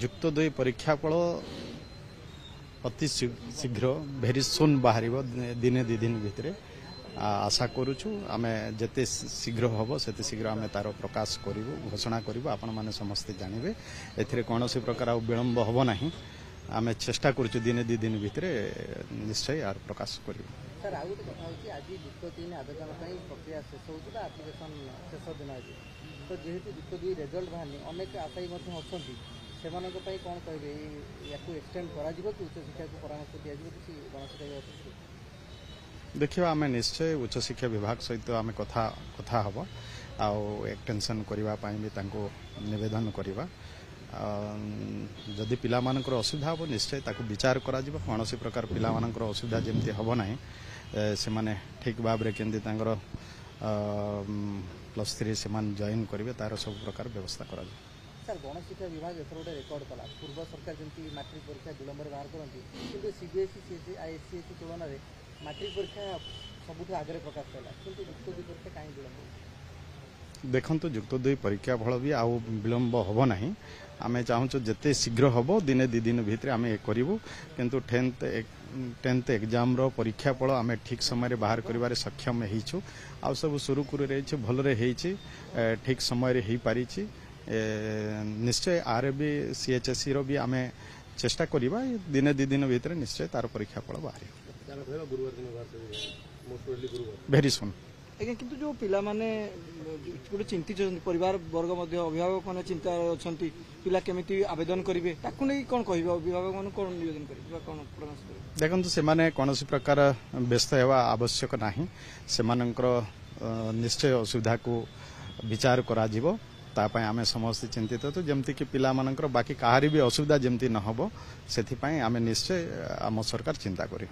युक्त 2 परीक्षा फल अति शीघ्र भेरी सुन बाहर दिने 2 दिन भितर आशा करुचु आमे जते शीघ्र हम से शीघ्र आमे तार प्रकाश करूँ घोषणा करूँ आपण मैंने समस्ते जानवे ए कौन प्रकार विलंब हम ना आमे चेष्टा करुचु दिने 2 दिन भितर निश्चय यार प्रकाश करूँ। सर आउ गोटे कथा होची आज युक्त 3 आवेदन प्रक्रिया शेष होता आप्लिकेशन शेष दिन आज तो जेहेतु युक्त 2 रिजल्ट बाहरनी अनेक आशायी अच्छी से कौन कहे या एक्सटेंड कर उच्च शिक्षा को परामर्श दिया किसी गणशिक्षा देखिए आम निश्चय उच्च शिक्षा विभाग सहित आम कथा हम एक्सटेंशन करने निवेदन करवा जदि पिला मानकर असुविधा हम निश्चय ताकू विचार करा कौन प्रकार पिला मानकर असुविधा जमती हम ना से माने ठीक भाव में केमती +3 से जॉइन करेंगे तार सब प्रकार व्यवस्था करा सर गणशिक्षा विभाग एथर गोटे रेकर्ड कला पूर्व सरकार जमी मैट्रिक परीक्षा विलंब बाहर करती कि सीबीएसई आईसीएसई तुलन में मैट्रिक परीक्षा सबुठ आगे प्रकाश पाला कि युक्त 2 परीक्षा कहीं विलंब देखो युक्त 2 परीक्षा फल भी आउ विलंब हम ना आम चाहूँ जिते शीघ्र हम दिने 2 दिन भितर आम करूँ किंतु 10th एग्जाम रो परीक्षा फल आम ठीक समय बाहर कर सक्षम होइछु आ सब सुरुखुरु रही भलरे ठीक समय हो पारी निश्चय आर भी सीएचएससी रो भी आम चेष्टा करवा दिने 2 दिन भितर निश्चय तार परीक्षा फल बाहर भेरी सुन आज्ञा किंतु जो पिला माने गोटे चिंतित परिवार वर्ग मध्य अभिभावक मैंने चिंता अच्छा पिला केमिति आवेदन करेंगे ताकू नहीं कौन कह अभिभावक मान कौन निवेदन करेंगे कौन परामर्श करेंगे देखो से कौन प्रकार व्यस्त होगा आवश्यक ना से निश्चय असुविधा को विचार करा तापाई आमे समस्त चिंतित तो जमती कि पिला मानकर बाकी कहारी भी असुविधा जमती न हो से आमे निश्चय आम सरकार चिंता करी।